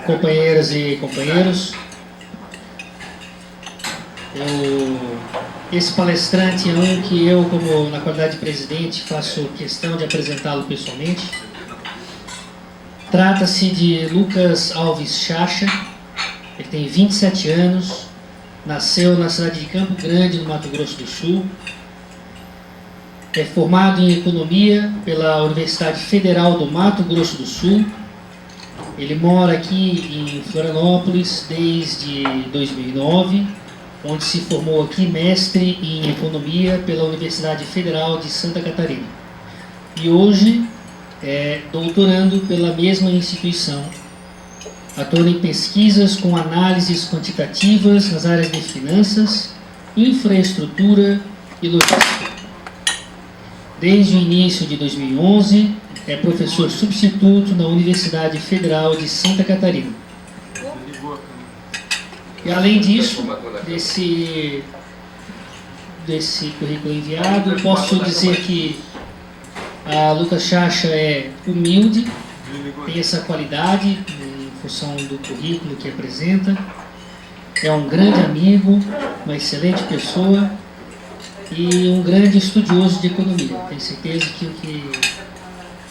companheiras e companheiros. Esse palestrante é um que eu, como na qualidade de presidente, faço questão de apresentá-lo pessoalmente. Trata-se de Lucas Alves Chacha. Ele tem 27 anos, nasceu na cidade de Campo Grande, no Mato Grosso do Sul. É formado em Economia pela Universidade Federal do Mato Grosso do Sul. Ele mora aqui em Florianópolis desde 2009, onde se formou aqui mestre em Economia pela Universidade Federal de Santa Catarina. E hoje é doutorando pela mesma instituição. Atua em pesquisas com análises quantitativas nas áreas de finanças, infraestrutura e logística. Desde o início de 2011, é professor substituto na Universidade Federal de Santa Catarina. E além disso, desse currículo enviado, posso dizer que a Lucas Chacha é humilde, tem essa qualidade em função do currículo que apresenta, é um grande amigo, uma excelente pessoa e um grande estudioso de economia. Tenho certeza que o que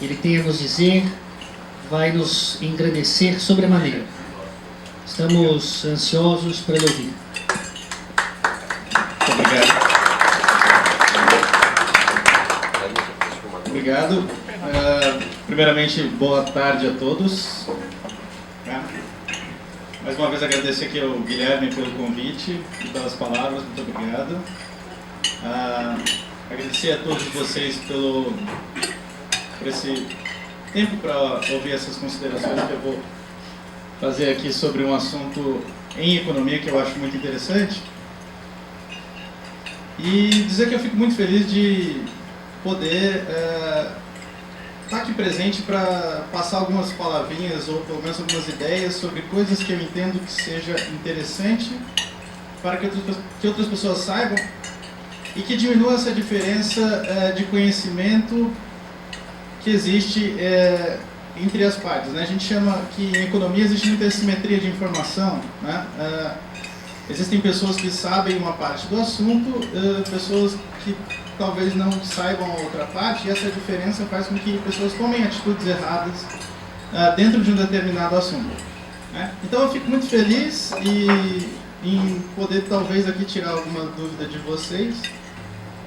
ele tem a nos dizer vai nos engrandecer sobremaneira. Estamos ansiosos para ele ouvir. Obrigado. Primeiramente, boa tarde a todos. Mais uma vez agradecer aqui ao Guilherme pelo convite e pelas palavras, muito obrigado. Agradecer a todos vocês por esse tempo para ouvir essas considerações que eu vou fazer aqui sobre um assunto em economia que eu acho muito interessante. E dizer que eu fico muito feliz de poder estar aqui presente para passar algumas palavrinhas ou pelo menos algumas ideias sobre coisas que eu entendo que seja interessante para que outras pessoas saibam e que diminua essa diferença de conhecimento que existe entre as partes, né? A gente chama que em economia existe muita assimetria de informação, né? Existem pessoas que sabem uma parte do assunto, pessoas que talvez não saibam a outra parte, e essa diferença faz com que pessoas tomem atitudes erradas dentro de um determinado assunto, né? Então eu fico muito feliz em poder talvez aqui tirar alguma dúvida de vocês,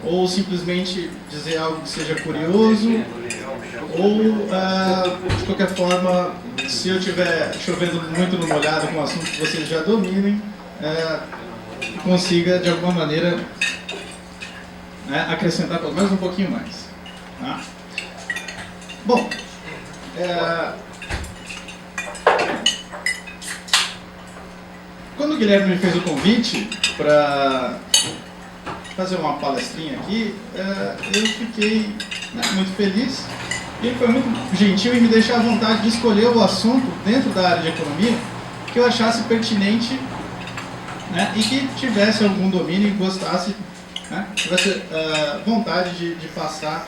ou simplesmente dizer algo que seja curioso, ou de qualquer forma, se eu estiver chovendo muito no molhado com um assunto que vocês já dominem, consiga de alguma maneira acrescentar pelo menos um pouquinho mais, tá? Bom, quando o Guilherme me fez o convite para fazer uma palestrinha aqui, eu fiquei muito feliz. E ele foi muito gentil em me deixar à vontade de escolher o assunto dentro da área de economia que eu achasse pertinente, né, e que tivesse algum domínio e gostasse, né, tivesse vontade de passar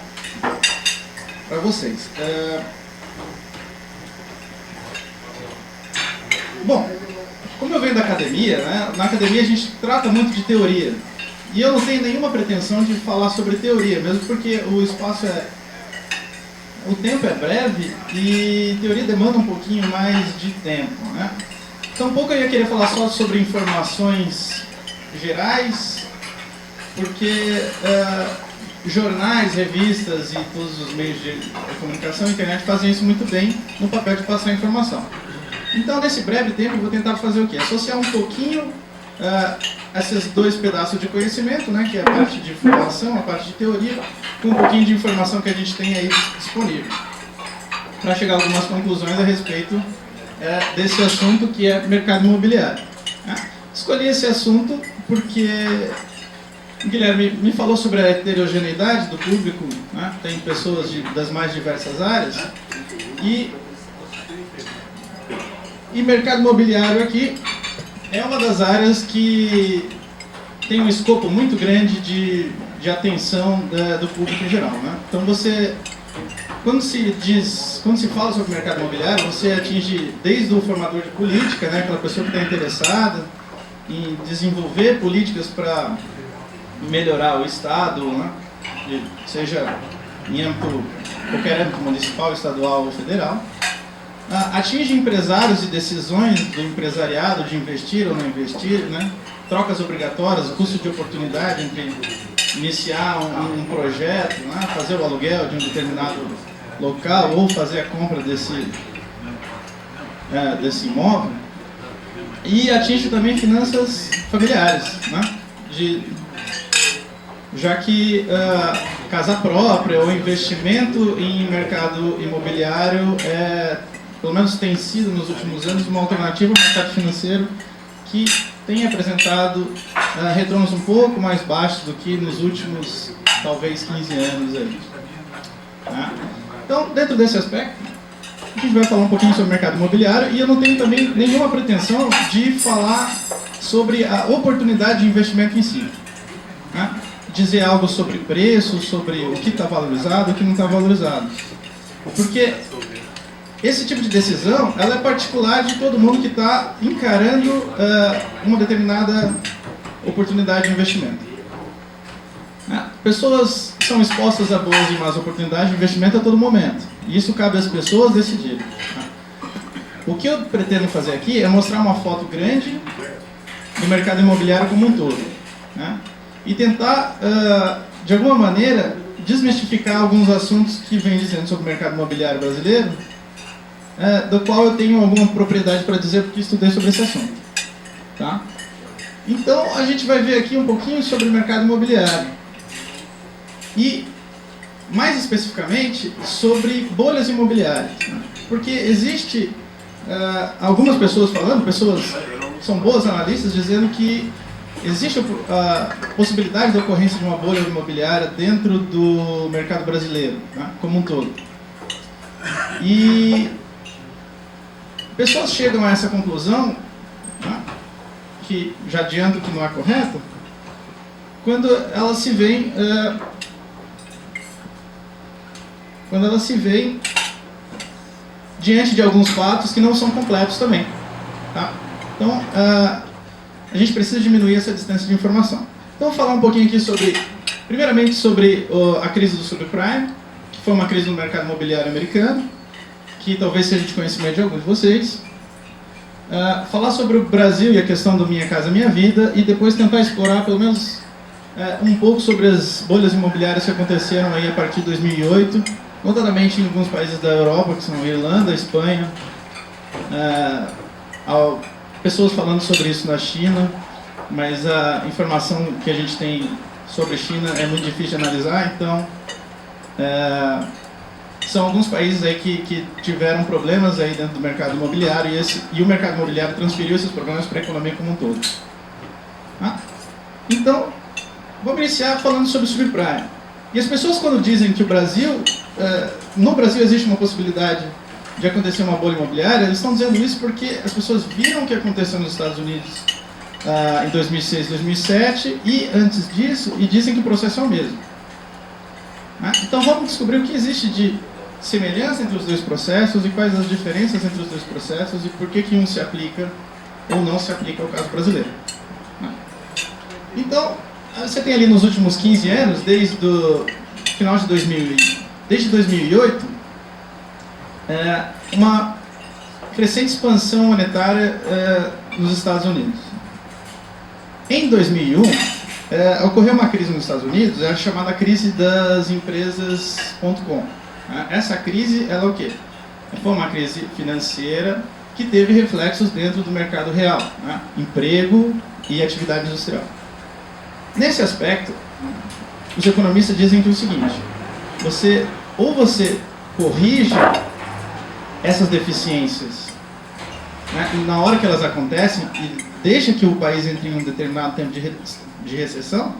para vocês. Bom, como eu venho da academia, né, na academia a gente trata muito de teoria. E eu não tenho nenhuma pretensão de falar sobre teoria, mesmo porque o tempo é breve e teoria demanda um pouquinho mais de tempo, né? Então, pouco eu ia querer falar só sobre informações gerais, porque jornais, revistas e todos os meios de comunicação, internet, fazem isso muito bem no papel de passar informação. Então, nesse breve tempo, eu vou tentar fazer o quê? Associar um pouquinho esses dois pedaços de conhecimento, né, que é a parte de informação, a parte de teoria, com um pouquinho de informação que a gente tem aí disponível, para chegar a algumas conclusões a respeito desse assunto que é mercado imobiliário, né? Escolhi esse assunto porque o Guilherme me falou sobre a heterogeneidade do público, né? Tem pessoas das mais diversas áreas, e mercado imobiliário aqui é uma das áreas que tem um escopo muito grande de atenção do público em geral, né? Então você quando se fala sobre mercado imobiliário, você atinge desde o formador de política, né, aquela pessoa que está interessada em desenvolver políticas para melhorar o Estado, né, seja em qualquer âmbito municipal, estadual ou federal. Atinge empresários e decisões do empresariado de investir ou não investir, né, trocas obrigatórias, custo de oportunidade entre iniciar um projeto, né, fazer o aluguel de um determinado local ou fazer a compra desse imóvel. E atinge também finanças familiares, né, já que casa própria ou investimento em mercado imobiliário pelo menos tem sido nos últimos anos uma alternativa ao mercado financeiro que tem apresentado retornos um pouco mais baixos do que nos últimos, talvez, 15 anos aí. Tá? Então, dentro desse aspecto, a gente vai falar um pouquinho sobre o mercado imobiliário e eu não tenho também nenhuma pretensão de falar sobre a oportunidade de investimento em si. Tá? Dizer algo sobre preço, sobre o que está valorizado e o que não está valorizado. Porque esse tipo de decisão, ela é particular de todo mundo que está encarando uma determinada oportunidade de investimento. Pessoas são expostas a boas e más oportunidades de investimento a todo momento. E isso cabe às pessoas decidirem. O que eu pretendo fazer aqui é mostrar uma foto grande do mercado imobiliário como um todo. E tentar, de alguma maneira, desmistificar alguns assuntos que vem dizendo sobre o mercado imobiliário brasileiro, do qual eu tenho alguma propriedade para dizer porque estudei sobre esse assunto. Tá? Então, a gente vai ver aqui um pouquinho sobre o mercado imobiliário. E, mais especificamente, sobre bolhas imobiliárias. Né? Porque existe algumas pessoas falando, são boas analistas, dizendo que existe a possibilidade da ocorrência de uma bolha imobiliária dentro do mercado brasileiro, né, como um todo. E pessoas chegam a essa conclusão, né, que já adianto que não é correta, quando elas se veem diante de alguns fatos que não são completos também. Tá? Então, a gente precisa diminuir essa distância de informação. Então, vou falar um pouquinho aqui primeiramente sobre a crise do subprime, que foi uma crise no mercado imobiliário americano, que talvez seja de conhecimento de alguns de vocês. Falar sobre o Brasil e a questão do Minha Casa Minha Vida, e depois tentar explorar pelo menos um pouco sobre as bolhas imobiliárias que aconteceram aí a partir de 2008, notadamente em alguns países da Europa, que são a Irlanda, a Espanha, pessoas falando sobre isso na China, mas a informação que a gente tem sobre a China é muito difícil de analisar, então são alguns países aí que tiveram problemas aí dentro do mercado imobiliário e o mercado imobiliário transferiu esses problemas para a economia como um todo. Então, vamos iniciar falando sobre o subprime. E as pessoas, quando dizem que no Brasil existe uma possibilidade de acontecer uma bolha imobiliária, eles estão dizendo isso porque as pessoas viram o que aconteceu nos Estados Unidos em 2006, 2007 e antes disso, e dizem que o processo é o mesmo. Então vamos descobrir o que existe de semelhança entre os dois processos e quais as diferenças entre os dois processos e por que um se aplica ou não se aplica ao caso brasileiro. Então, você tem ali nos últimos 15 anos, desde o final de 2008, uma crescente expansão monetária nos Estados Unidos. Em 2001, ocorreu uma crise nos Estados Unidos, a chamada crise das empresas.com. Essa crise, ela é o quê? Foi uma crise financeira que teve reflexos dentro do mercado real, emprego e atividade industrial. Nesse aspecto, os economistas dizem que é o seguinte: você corrige essas deficiências na hora que elas acontecem e deixa que o país entre em um determinado tempo de recessão,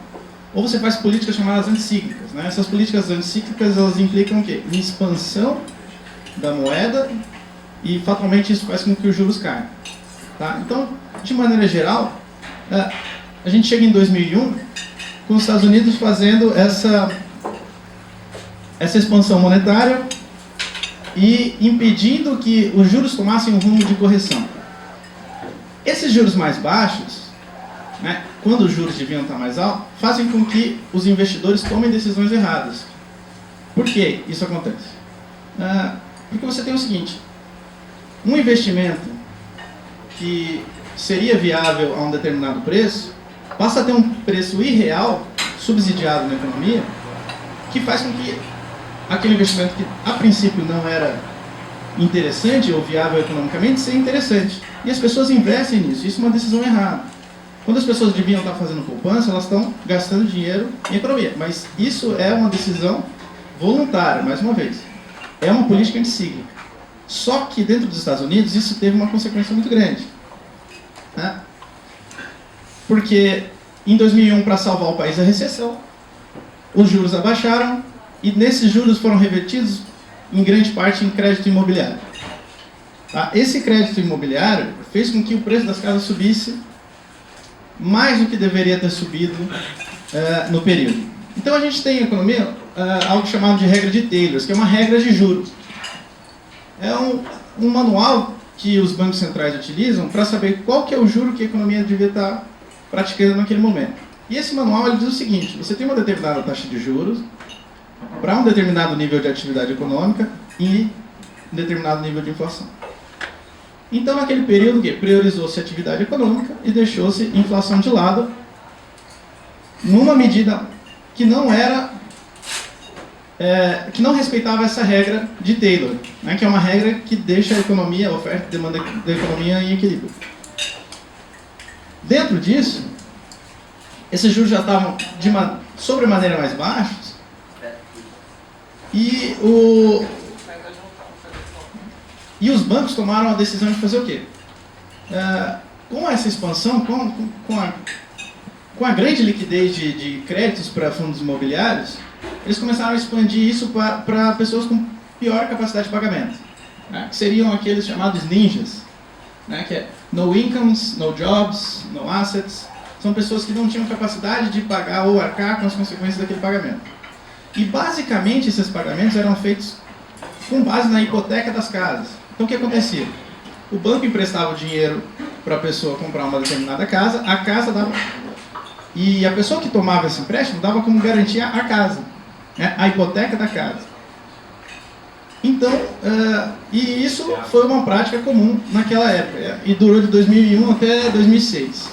ou você faz políticas chamadas anticíclicas. Essas políticas anticíclicas, elas implicam o quê? Em expansão da moeda e fatalmente isso faz com que os juros caiam. Tá? Então, de maneira geral, a gente chega em 2001 com os Estados Unidos fazendo essa expansão monetária e impedindo que os juros tomassem um rumo de correção. Esses juros mais baixos, né, quando os juros deviam estar mais altos, fazem com que os investidores tomem decisões erradas. Por que isso acontece? Porque você tem o seguinte: um investimento que seria viável a um determinado preço passa a ter um preço irreal, subsidiado na economia, que faz com que aquele investimento que a princípio não era interessante ou viável economicamente seja interessante. E as pessoas investem nisso. Isso é uma decisão errada. Quando as pessoas deviam estar fazendo poupança, elas estão gastando dinheiro em economia. Mas isso é uma decisão voluntária, mais uma vez. É uma política anticíclica. Só que dentro dos Estados Unidos isso teve uma consequência muito grande. Né? Porque em 2001, para salvar o país da recessão, os juros abaixaram e nesses juros foram revertidos em grande parte em crédito imobiliário. Tá? Esse crédito imobiliário fez com que o preço das casas subisse mais do que deveria ter subido no período. Então a gente tem em economia algo chamado de regra de Taylor, que é uma regra de juros. É um manual que os bancos centrais utilizam para saber qual que é o juro que a economia devia estar praticando naquele momento. E esse manual ele diz o seguinte: você tem uma determinada taxa de juros para um determinado nível de atividade econômica e um determinado nível de inflação. Então, naquele período, priorizou-se a atividade econômica e deixou-se inflação de lado, numa medida que não era, que não respeitava essa regra de Taylor, né, que é uma regra que deixa a economia, a oferta e demanda da economia em equilíbrio. Dentro disso, esses juros já estavam de sobremaneira mais baixos e os bancos tomaram a decisão de fazer o quê? Com essa expansão, com a grande liquidez de créditos para fundos imobiliários, eles começaram a expandir isso para pessoas com pior capacidade de pagamento, né? Que seriam aqueles chamados ninjas, né? Que é no incomes, no jobs, no assets. São pessoas que não tinham capacidade de pagar ou arcar com as consequências daquele pagamento. E basicamente esses pagamentos eram feitos com base na hipoteca das casas. Então o que acontecia? O banco emprestava o dinheiro para a pessoa comprar uma determinada casa, a casa dava... E a pessoa que tomava esse empréstimo dava como garantia a casa, né? A hipoteca da casa. Então, e isso foi uma prática comum naquela época, e durou de 2001 até 2006.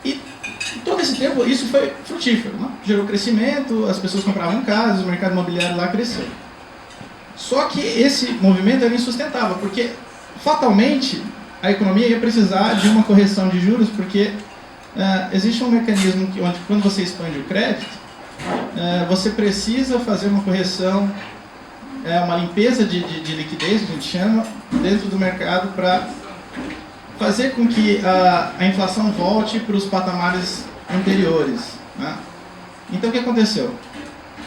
E todo esse tempo isso foi frutífero, né? Gerou crescimento, as pessoas compravam casas, o mercado imobiliário lá cresceu. Só que esse movimento era insustentável, porque fatalmente a economia ia precisar de uma correção de juros, porque existe um mecanismo onde quando você expande o crédito, você precisa fazer uma correção, uma limpeza de liquidez, que a gente chama, dentro do mercado para fazer com que a inflação volte para os patamares anteriores, né? Então o que aconteceu?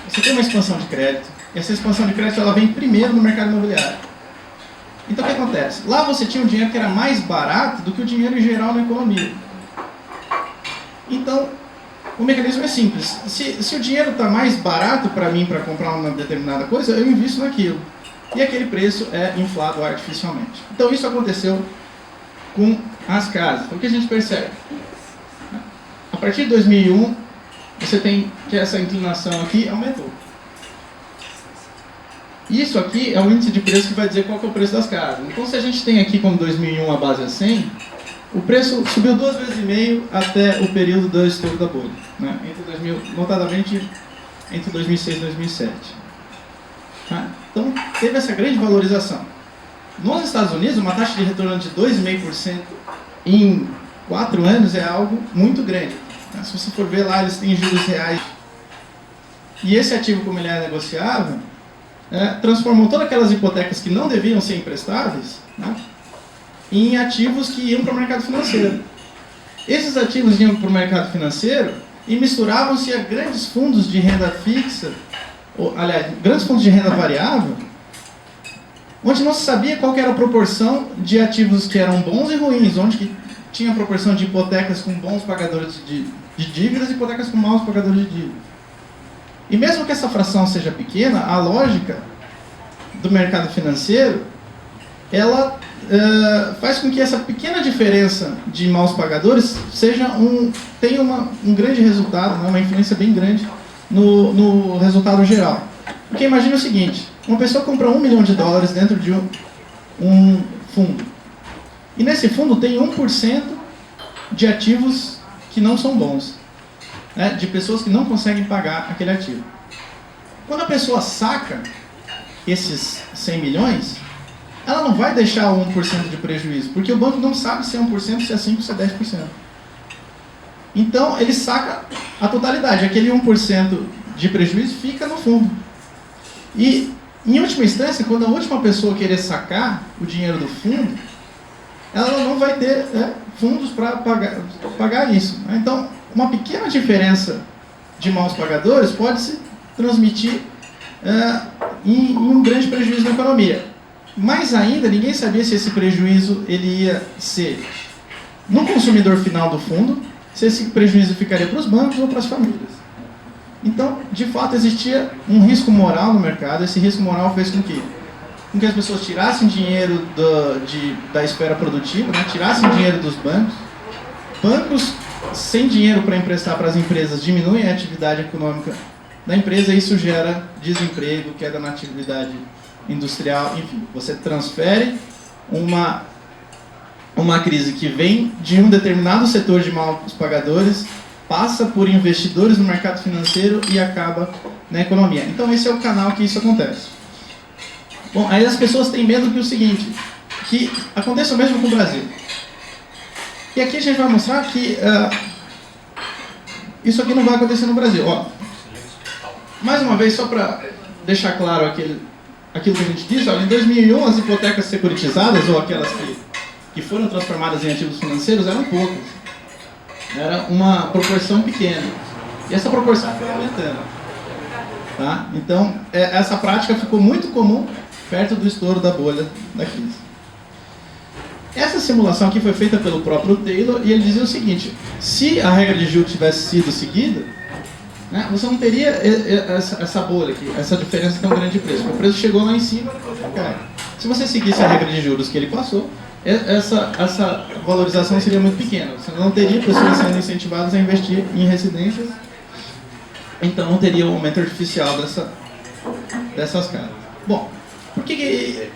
Você tem uma expansão de crédito, e essa expansão de crédito ela vem primeiro no mercado imobiliário. Então o que acontece? Lá você tinha um dinheiro que era mais barato do que o dinheiro em geral na economia. Então, o mecanismo é simples. Se o dinheiro está mais barato para mim para comprar uma determinada coisa, eu invisto naquilo. E aquele preço é inflado artificialmente. Então isso aconteceu com as casas. O que a gente percebe? A partir de 2001, você tem que essa inclinação aqui aumentou. Isso aqui é o índice de preço que vai dizer qual que é o preço das casas. Então, se a gente tem aqui como 2001 a base é 100, o preço subiu 2,5 vezes até o período do estouro da bolha, né? Notadamente entre 2006 e 2007. Tá? Então, teve essa grande valorização. Nos Estados Unidos, uma taxa de retorno de 2,5% em 4 anos é algo muito grande. Tá? Se você for ver lá, eles têm juros reais. E esse ativo, como ele é negociável, transformou todas aquelas hipotecas que não deviam ser emprestáveis, né, em ativos que iam para o mercado financeiro. Esses ativos iam para o mercado financeiro e misturavam-se a grandes fundos de renda fixa, grandes fundos de renda variável, onde não se sabia qual que era a proporção de ativos que eram bons e ruins, onde que tinha a proporção de hipotecas com bons pagadores de dívidas e hipotecas com maus pagadores de dívidas. E mesmo que essa fração seja pequena, a lógica do mercado financeiro, ela faz com que essa pequena diferença de maus pagadores tenha um grande resultado, né, uma influência bem grande no resultado geral. Porque imagine o seguinte, uma pessoa compra $1 milhão dentro de um fundo. E nesse fundo tem 1% de ativos que não são bons, né, de pessoas que não conseguem pagar aquele ativo. Quando a pessoa saca esses 100 milhões, ela não vai deixar o 1% de prejuízo, porque o banco não sabe se é 1%, se é 5%, se é 10%. Então, ele saca a totalidade. Aquele 1% de prejuízo fica no fundo. E, em última instância, quando a última pessoa querer sacar o dinheiro do fundo, ela não vai ter fundos para pagar isso. Então, uma pequena diferença de maus pagadores pode se transmitir em um grande prejuízo na economia. Mais ainda, ninguém sabia se esse prejuízo ele ia ser no consumidor final do fundo, se esse prejuízo ficaria para os bancos ou para as famílias. Então, de fato, existia um risco moral no mercado. Esse risco moral fez com que as pessoas tirassem dinheiro da esfera produtiva, né? Tirassem dinheiro dos bancos. Bancos sem dinheiro para emprestar para as empresas diminuem a atividade econômica da empresa e isso gera desemprego, queda na atividade industrial, enfim. Você transfere uma crise que vem de um determinado setor de maus pagadores, passa por investidores no mercado financeiro e acaba na economia. Então esse é o canal que isso acontece. Bom, aí as pessoas têm medo que o seguinte, que aconteça o mesmo com o Brasil. E aqui a gente vai mostrar que isso aqui não vai acontecer no Brasil. Ó, mais uma vez, só para deixar claro aquilo que a gente disse, olha, em 2001 as hipotecas securitizadas, ou aquelas que foram transformadas em ativos financeiros, eram poucas. Era uma proporção pequena. E essa proporção foi aumentando. Tá? Então, essa prática ficou muito comum perto do estouro da bolha da crise. Essa simulação aqui foi feita pelo próprio Taylor e ele dizia o seguinte, se a regra de juros tivesse sido seguida, né, você não teria essa bolha aqui, essa diferença tão grande de preço. O preço chegou lá em cima e depois cai. Se você seguisse a regra de juros que ele passou, essa valorização seria muito pequena. Você não teria pessoas sendo incentivadas a investir em residências, então não teria um aumento artificial dessas casas. Bom, por que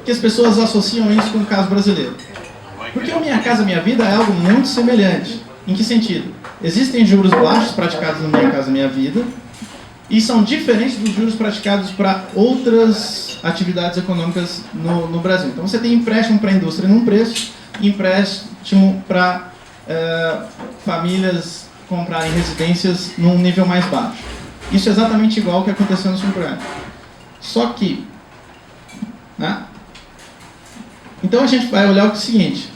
as pessoas associam isso com o caso brasileiro? Porque o Minha Casa Minha Vida é algo muito semelhante. Em que sentido? Existem juros baixos praticados no Minha Casa Minha Vida e são diferentes dos juros praticados para outras atividades econômicas no Brasil. Então você tem empréstimo para a indústria num preço e empréstimo para famílias comprarem residências num nível mais baixo. Isso é exatamente igual ao que aconteceu no subprime. Só que, né? Então a gente vai olhar o seguinte,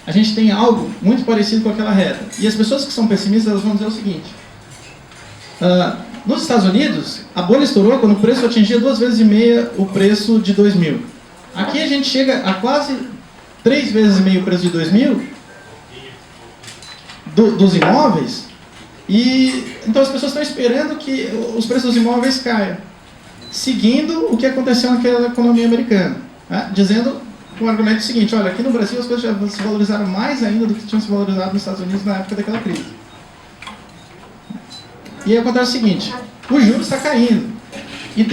a gente tem algo muito parecido com aquela reta. E as pessoas que são pessimistas, elas vão dizer o seguinte, nos Estados Unidos, a bolha estourou quando o preço atingia 2,5 vezes o preço de 2000. Aqui a gente chega a quase 3,5 vezes o preço de 2000 dos imóveis, e então as pessoas estão esperando que os preços dos imóveis caiam, seguindo o que aconteceu naquela economia americana, né? Dizendo com o argumento seguinte, olha, aqui no Brasil as coisas já se valorizaram mais ainda do que tinham se valorizado nos Estados Unidos na época daquela crise. E aí acontece o seguinte, o juros está caindo. E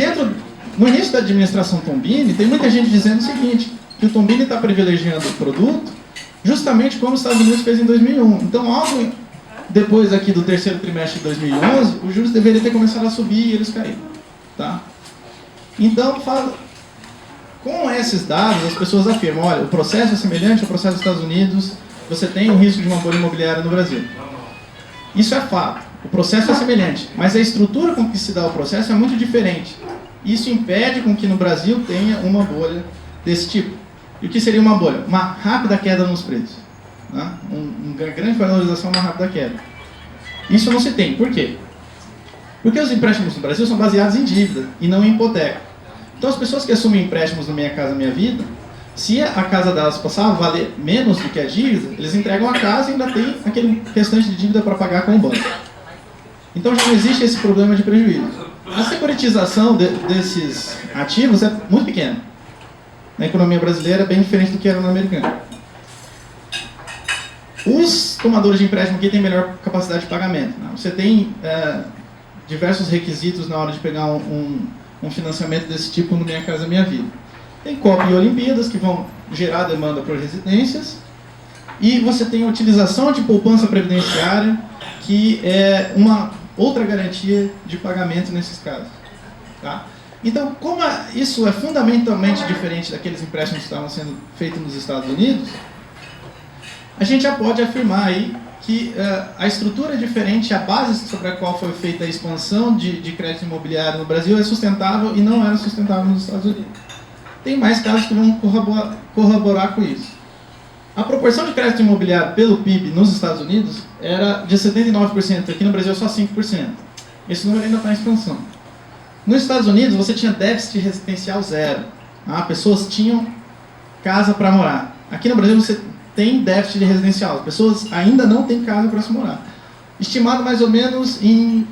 no início da administração Tombini, tem muita gente dizendo o seguinte, que o Tombini está privilegiando o produto justamente como os Estados Unidos fez em 2001. Então, algo depois aqui do terceiro trimestre de 2011, os juros deveriam ter começado a subir e eles caíram. Tá? Então, com esses dados, as pessoas afirmam, olha, o processo é semelhante ao processo dos Estados Unidos, você tem o risco de uma bolha imobiliária no Brasil. Isso é fato. O processo é semelhante, mas a estrutura com que se dá o processo é muito diferente. Isso impede com que no Brasil tenha uma bolha desse tipo. E o que seria uma bolha? Uma rápida queda nos preços. Né? Uma grande valorização, uma rápida queda. Isso não se tem. Por quê? Porque os empréstimos no Brasil são baseados em dívida e não em hipoteca. Então as pessoas que assumem empréstimos no Minha Casa Minha Vida Se a casa delas passar a valer menos do que a dívida, eles entregam a casa e ainda tem aquele restante de dívida para pagar com o banco. Então já não existe esse problema de prejuízo. A securitização desses ativos é muito pequena. Na economia brasileira é bem diferente do que era na americana. Os tomadores de empréstimo aqui têm melhor capacidade de pagamento, né? Você tem diversos requisitos na hora de pegar um financiamento desse tipo no Minha Casa Minha Vida. Tem Copa e Olimpíadas, que vão gerar demanda por residências. E você tem a utilização de poupança previdenciária, que é uma outra garantia de pagamento nesses casos. Tá? Então, como isso é fundamentalmente diferente daqueles empréstimos que estavam sendo feitos nos Estados Unidos, a gente já pode afirmar aí que a estrutura é diferente, a base sobre a qual foi feita a expansão de crédito imobiliário no Brasil é sustentável e não era sustentável nos Estados Unidos. Tem mais casos que vão corroborar com isso. A proporção de crédito imobiliário pelo PIB nos Estados Unidos era de 79%, aqui no Brasil é só 5%. Esse número ainda está em expansão. Nos Estados Unidos você tinha déficit residencial zero. Tá? Pessoas tinham casa para morar. Aqui no Brasil você tem déficit de residencial. As pessoas ainda não têm casa para se morar. Estimado mais ou menos em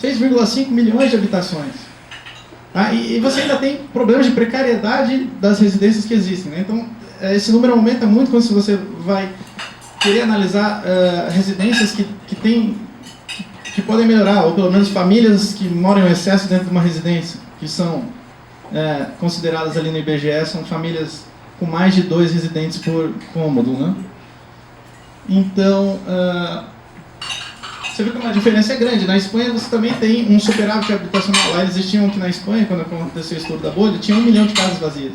6,5 milhões de habitações. Tá? E você ainda tem problemas de precariedade das residências que existem. Né? Então, esse número aumenta muito quando você vai querer analisar residências que podem melhorar, ou pelo menos famílias que moram em excesso dentro de uma residência, que são consideradas ali no IBGE, são famílias com mais de 2 residentes por cômodo, né? Então, você vê que uma diferença é grande. Na Espanha você também tem um superávit habitacional. Lá eles estimavam que na Espanha, quando aconteceu o estouro da bolha, tinha 1 milhão de casas vazias.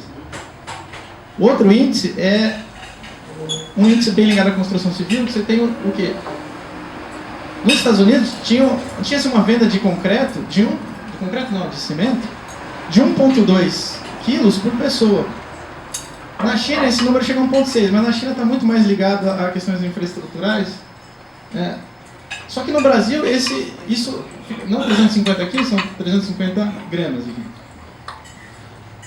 O outro índice é um índice bem ligado à construção civil, que você tem o quê? Nos Estados Unidos tinha-se uma venda de concreto, de cimento, de 1,2 quilos por pessoa. Na China esse número chega a 1,6, mas na China está muito mais ligado a questões infraestruturais. Só que no Brasil isso não 350 quilos, são 350 gramas aqui.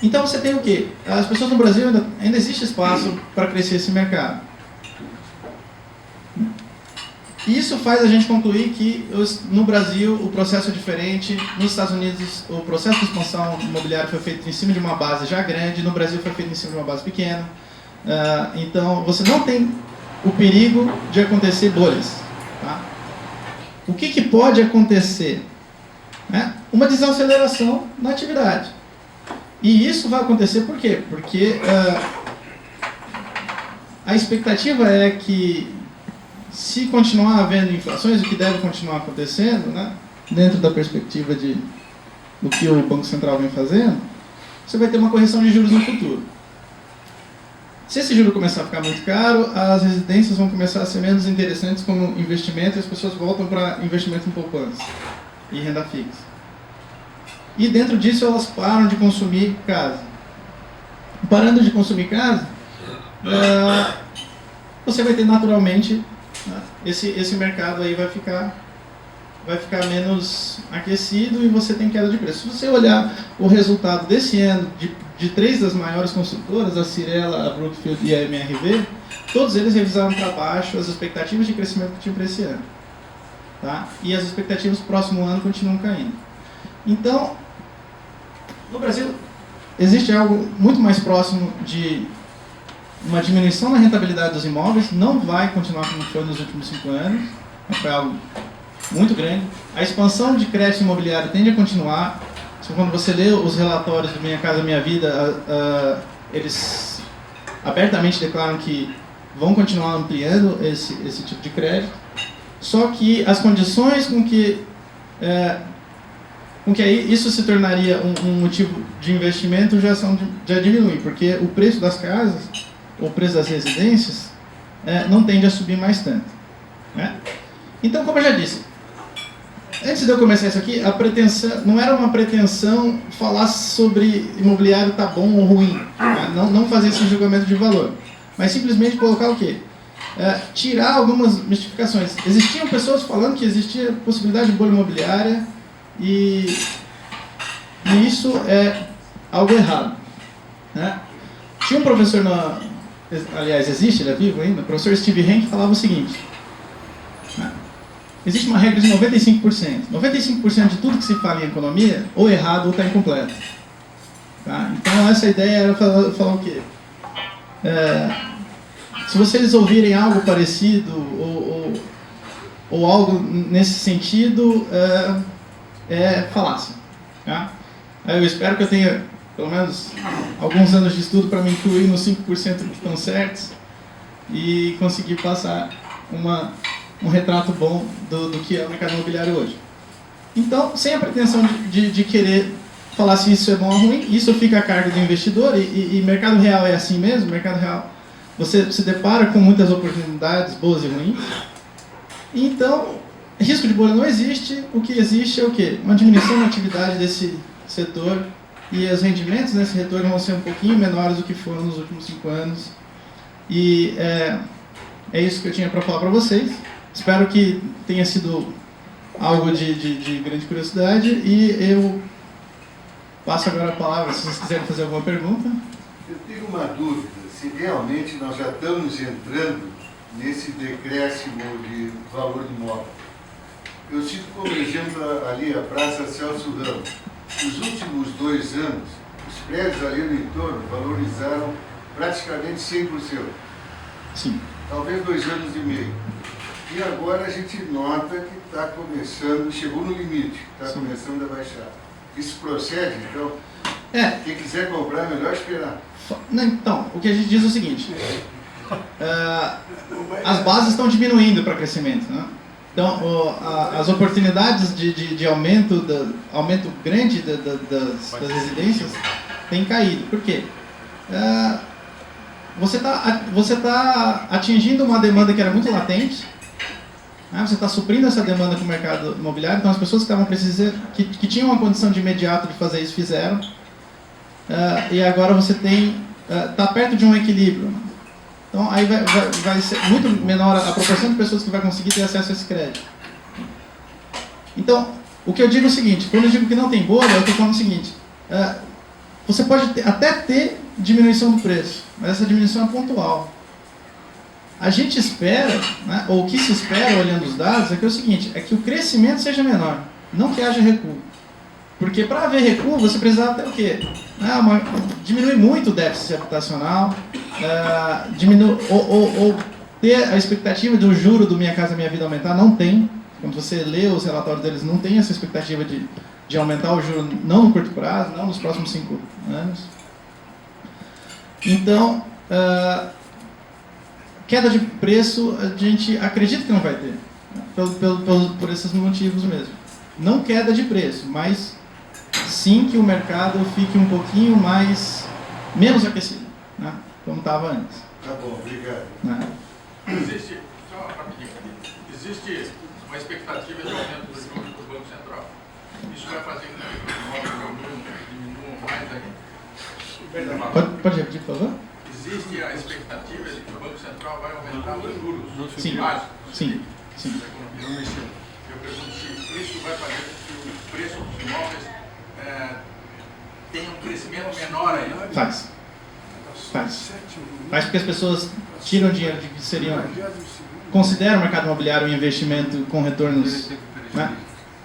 Então você tem o quê? As pessoas no Brasil ainda existe espaço para crescer esse mercado. Isso faz a gente concluir que no Brasil o processo é diferente, nos Estados Unidos o processo de expansão imobiliária foi feito em cima de uma base já grande, no Brasil foi feito em cima de uma base pequena. Então você não tem o perigo de acontecer bolhas. Tá? O que pode acontecer? Uma desaceleração na atividade. E isso vai acontecer por quê? Porque a expectativa é que, se continuar havendo inflações, o que deve continuar acontecendo, né, dentro da perspectiva do que o Banco Central vem fazendo, você vai ter uma correção de juros no futuro. Se esse juro começar a ficar muito caro, as residências vão começar a ser menos interessantes como investimento e as pessoas voltam para investimento em poupança e renda fixa. E dentro disso elas param de consumir casa. Parando de consumir casa, você vai ter naturalmente, esse mercado aí vai ficar menos aquecido e você tem queda de preço. Se você olhar o resultado desse ano de 3 das maiores construtoras, a Cirela, a Brookfield e a MRV, todos eles revisaram para baixo as expectativas de crescimento que tinham para esse ano. Tá? E as expectativas para o próximo ano continuam caindo. Então, no Brasil, existe algo muito mais próximo de uma diminuição na rentabilidade dos imóveis, não vai continuar como foi nos últimos 5 anos, foi algo muito grande. A expansão de crédito imobiliário tende a continuar. Quando você lê os relatórios do Minha Casa Minha Vida, eles abertamente declaram que vão continuar ampliando esse tipo de crédito, só que as condições com que isso se tornaria um motivo de investimento já diminui, porque o preço das casas, o preço das residências, não tende a subir mais tanto. Né? Então, como eu já disse, antes de eu começar isso aqui, a pretensão não era uma pretensão falar sobre imobiliário tá bom ou ruim, né? Não fazer esse julgamento de valor, mas simplesmente colocar o quê? Tirar algumas mistificações. Existiam pessoas falando que existia possibilidade de bolha imobiliária e isso é algo errado. Né? Tinha um professor, aliás, existe, ele é vivo ainda, o professor Steve Henke falava o seguinte: existe uma regra de 95%. 95% de tudo que se fala em economia, ou errado ou está incompleto. Tá? Então, essa ideia era falar o quê? Se vocês ouvirem algo parecido ou algo nesse sentido, é falácia. Tá? Eu espero que eu tenha pelo menos alguns anos de estudo para me incluir nos 5% que estão certos e conseguir passar um retrato bom do que é o mercado imobiliário hoje. Então, sem a pretensão de querer falar se isso é bom ou ruim, isso fica a cargo do investidor, e mercado real é assim mesmo. Mercado real, você se depara com muitas oportunidades, boas e ruins. Então, risco de bolha não existe. O que existe é o quê? Uma diminuição na atividade desse setor, e os rendimentos nesse retorno vão ser um pouquinho menores do que foram nos últimos 5 anos. E é isso que eu tinha para falar para vocês. Espero que tenha sido algo de grande curiosidade, e eu passo agora a palavra se vocês quiserem fazer alguma pergunta. Eu tenho uma dúvida, se realmente nós já estamos entrando nesse decréscimo de valor do imóvel. Eu cito como exemplo ali a Praça Celso Ramos. Nos últimos 2 anos, os prédios ali no entorno valorizaram praticamente 100%. Sim. Talvez 2 anos e meio. E agora a gente nota que está começando, chegou no limite, está começando a baixar. Isso procede, então? Quem quiser comprar, é melhor esperar. Então, o que a gente diz é o seguinte: as bases estão diminuindo para crescimento, né? Então, as oportunidades de aumento grande das residências têm caído. Por quê? Você tá atingindo uma demanda que era muito latente, né? Você está suprindo essa demanda com o mercado imobiliário. Então, as pessoas que estavam precisando, que tinham uma condição de imediato de fazer isso, fizeram. E agora você está perto de um equilíbrio. Então, aí vai ser muito menor a proporção de pessoas que vai conseguir ter acesso a esse crédito. Então, o que eu digo é o seguinte: quando eu digo que não tem bolha, eu estou falando o seguinte: você pode até ter diminuição do preço, mas essa diminuição é pontual. A gente espera, né, ou o que se espera olhando os dados, é que é o seguinte: é que o crescimento seja menor, não que haja recuo. Porque para haver recuo, você precisava ter o quê? Diminuir muito o déficit habitacional, ou ter a expectativa de o juro do Minha Casa Minha Vida aumentar. Não tem. Quando você lê os relatórios deles, não tem essa expectativa de aumentar o juro, não no curto prazo, não nos próximos 5 anos. Então, queda de preço, a gente acredita que não vai ter, por esses motivos mesmo. Não queda de preço, mas sim que o mercado fique um pouquinho menos aquecido, né, como estava antes. Tá bom, obrigado. Existe, só rapidinho, existe uma expectativa de aumento dos juros do Banco Central. Isso vai fazer com que os imóveis diminuam mais ainda. Pode repetir, por favor? Existe a expectativa de que o Banco Central vai aumentar os juros Sim. básicos Sim. da economia. Eu pergunto se isso vai fazer com que o preço dos imóveis tenha um crescimento menor ainda. Faz porque as pessoas tiram dinheiro de que consideram o mercado imobiliário um investimento com retornos, né,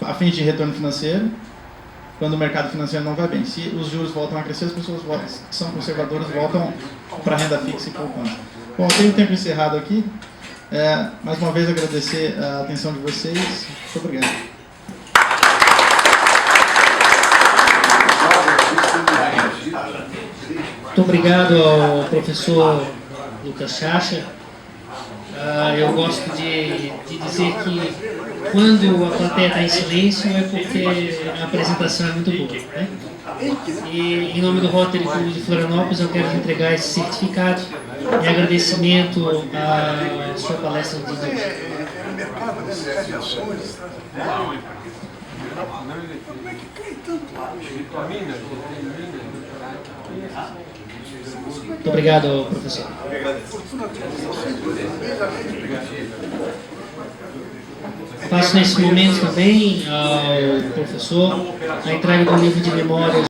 a fim de retorno financeiro, quando o mercado financeiro não vai bem. Se os juros voltam a crescer, as pessoas que são conservadoras voltam para a renda fixa e poupança. Bom, eu tenho o tempo encerrado aqui. Mais uma vez agradecer a atenção de vocês. Muito obrigado. Muito obrigado ao professor Lucas Chacha. Eu gosto de dizer que quando a plateia está em silêncio é porque a apresentação é muito boa, né? E em nome do Rotary Clube de Florianópolis eu quero entregar esse certificado em agradecimento à sua palestra de hoje. Muito obrigado, professor. Faço nesse momento também ao professor a entrega do livro de memórias